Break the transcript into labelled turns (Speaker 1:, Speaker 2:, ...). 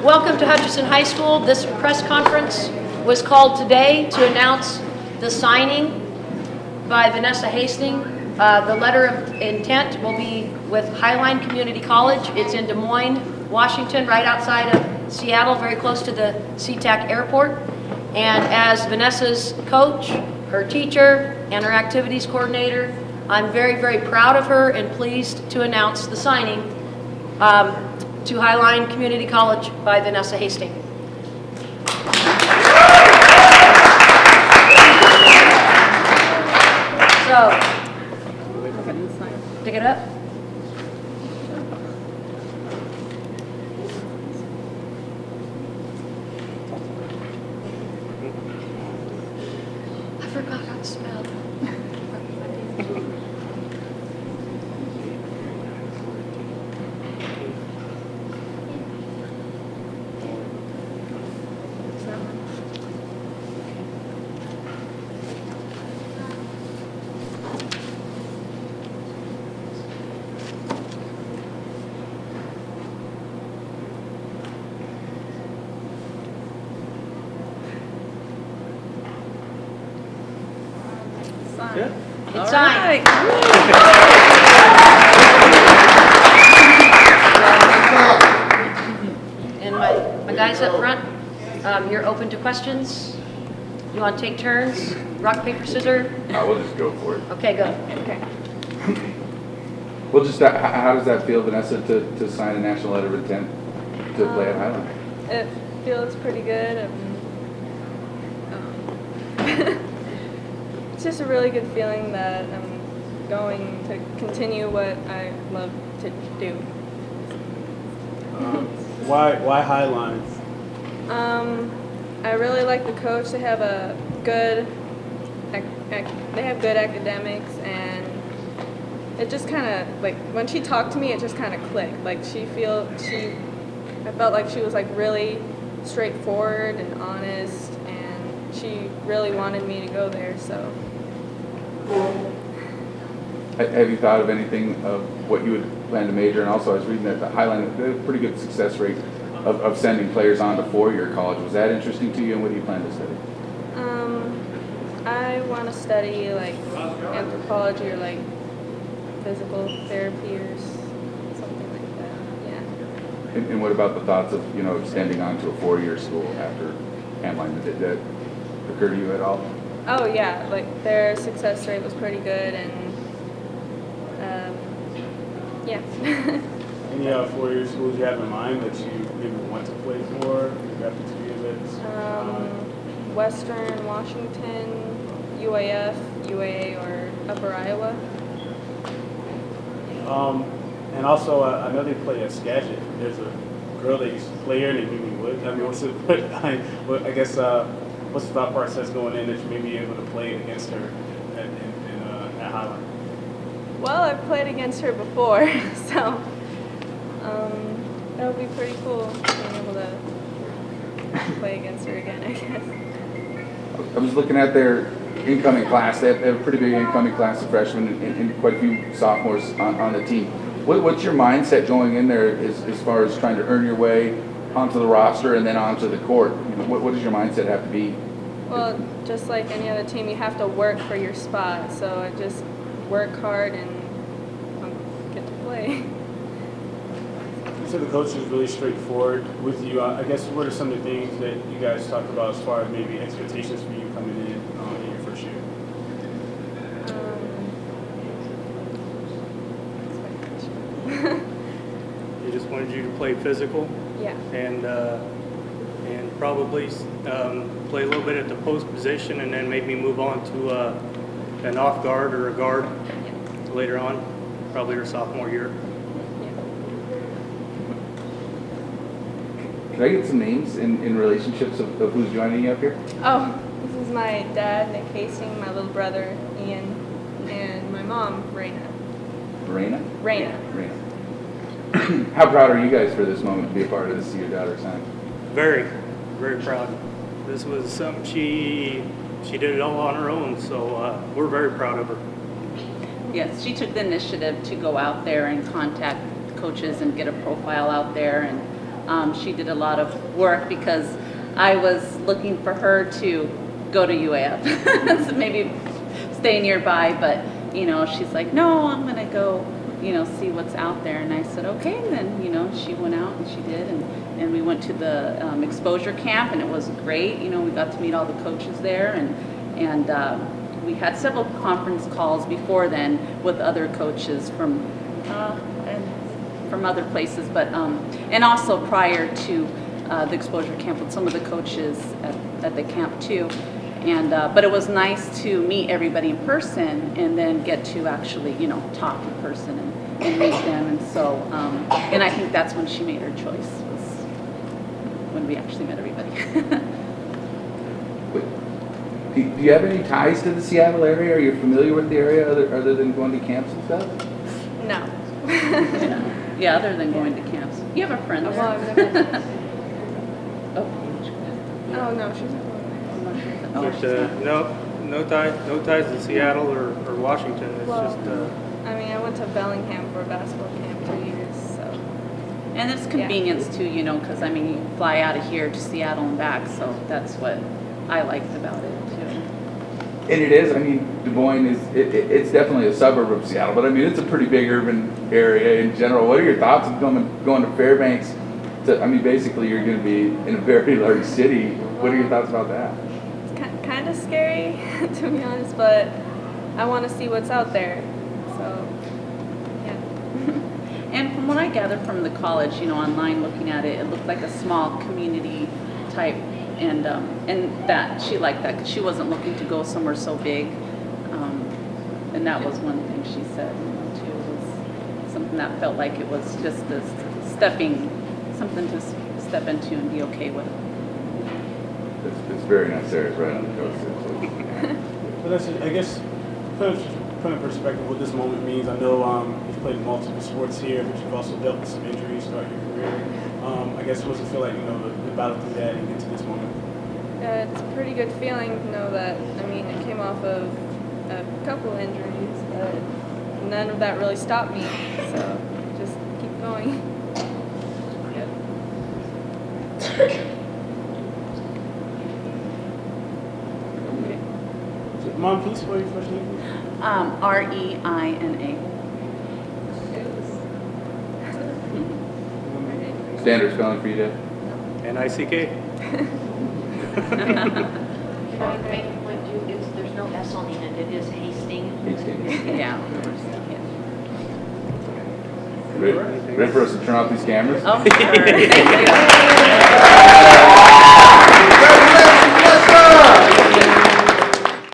Speaker 1: Welcome to Hutchinson High School. This press conference was called today to announce the signing by Vanessa Hasting. The letter of intent will be with Highline Community College. It's in Des Moines, Washington, right outside of Seattle, very close to the SeaTac airport. And as Vanessa's coach, her teacher, and her activities coordinator, I'm very, very proud of her and pleased to announce the signing to Highline Community College by Vanessa Hasting. So, pick it up. I forgot how to spell.
Speaker 2: Good.
Speaker 1: It's signed. And my guys up front, you're open to questions. You want to take turns? Rock, paper, scissors?
Speaker 3: We'll just go for it.
Speaker 1: Okay, go. Okay.
Speaker 3: Well, just how does that feel, Vanessa, to sign a national letter of intent to play at Highline?
Speaker 2: It feels pretty good. It's just a really good feeling that I'm going to continue what I love to do.
Speaker 4: Why Highline?
Speaker 2: I really like the coach. They have a good, they have good academics, and it just kind of like when she talked to me, it just kind of clicked. Like I felt like she was like really straightforward and honest, and she really wanted me to go there. So.
Speaker 3: Have you thought of anything of what you would plan to major? And also, I was reading that the Highline had a pretty good success rate of sending players on to four-year college. Was that interesting to you, and what do you plan to study?
Speaker 2: I want to study like anthropology or like physical therapy or something like that. Yeah.
Speaker 3: And what about the thoughts of extending on to a four-year school after Highline? Did that occur to you at all?
Speaker 2: Oh yeah, like their success rate was pretty good, and yeah.
Speaker 4: Any four-year schools you have in mind that you maybe want to play for? You have to visit?
Speaker 2: Western Washington, UAF, UAA, or Upper Iowa.
Speaker 4: And also, I know they play at Skagit. There's a girl that used to play here named Mimi Wood. I mean, what's the thought process going in that you may be able to play against her at Highline?
Speaker 2: Well, I've played against her before, so that would be pretty cool being able to play against her again, I guess.
Speaker 3: I was looking at their incoming class. They have a pretty big incoming class of freshmen and quite a few sophomores on the team. What's your mindset going in there as far as trying to earn your way onto the roster and then onto the court? What does your mindset have to be?
Speaker 2: Well, just like any other team, you have to work for your spot. So I just work hard and get to play.
Speaker 4: So the coach is really straightforward with you. I guess what are some of the things that you guys talked about as far as maybe expectations for you coming in your first year?
Speaker 5: He just wanted you to play physical.
Speaker 2: Yeah.
Speaker 5: And probably play a little bit at the post position, and then maybe move on to an off guard or a guard later on, probably your sophomore year.
Speaker 3: Can I get some names in relationships of who's joining you up here?
Speaker 2: Oh, this is my dad, Nick Hasting, my little brother, Ian, and my mom, Raina.
Speaker 3: Raina?
Speaker 2: Raina.
Speaker 3: How proud are you guys for this moment to be a part of this, see your daughter sign?
Speaker 5: Very, very proud. This was something she did it all on her own, so we're very proud of her.
Speaker 6: Yes, she took the initiative to go out there and contact coaches and get a profile out there, and She did a lot of work because I was looking for her to go to UAF, so maybe stay nearby, but, you know, she's like, no, I'm going to go, you know, see what's out there. And I said, okay, and then, you know, she went out and she did, and we went to the exposure camp, and it was great. You know, we got to meet all the coaches there, and we had several conference calls before then with other coaches from other places, but and also prior to the exposure camp with some of the coaches at the camp too. And but it was nice to meet everybody in person and then get to actually, you know, talk in person and meet them. And so and I think that's when she made her choice, was when we actually met everybody.
Speaker 3: Do you have any ties to the Seattle area? Are you familiar with the area other than going to camps and stuff?
Speaker 2: No.
Speaker 6: Yeah, other than going to camps. You have a friend there?
Speaker 2: Well, I've never.
Speaker 6: Oh,
Speaker 2: Oh no, she's not.
Speaker 5: But no ties to Seattle or Washington. It's
Speaker 2: Well,
Speaker 5: just
Speaker 2: I mean, I went to Bellingham for a basketball camp 2 years, so.
Speaker 6: and it's convenience too, you know, because I mean, you fly out of here to Seattle and back, so that's what I liked about it too.
Speaker 3: And it is. I mean, Des Moines it's definitely a suburb of Seattle, but I mean, it's a pretty big urban area in general. What are your thoughts on going to Fairbanks? I mean, basically, you're going to be in a very large city. What are your thoughts about that?
Speaker 2: Kind of scary, to be honest, but I want to see what's out there. So, yeah.
Speaker 6: And from what I gathered from the college, you know, online looking at it, it looked like a small community type, and that she liked that because she wasn't looking to go somewhere so big, and that was one thing she said, you know, too, was something that felt like it was just something to step into and be okay with.
Speaker 3: It's very nice there. It's right on the coast.
Speaker 4: But that's, I guess, put in perspective what this moment means. I know you've played multiple sports here, but you've also dealt with some injuries throughout your career. I guess what does it feel like, you know, the battle through that and get to this moment?
Speaker 2: It's a pretty good feeling to know that, I mean, I came off of a couple injuries, but none of that really stopped me. So just keep going.
Speaker 4: Mom, can you spell your first name?
Speaker 6: Reina.
Speaker 3: Standard spelling for you, Dad?
Speaker 5: NICK.
Speaker 1: Make a point too, there's no S on the end, it is Hasting.
Speaker 6: Yeah.
Speaker 3: Ready for us to turn off these cameras?
Speaker 6: Oh, sure. Thank you.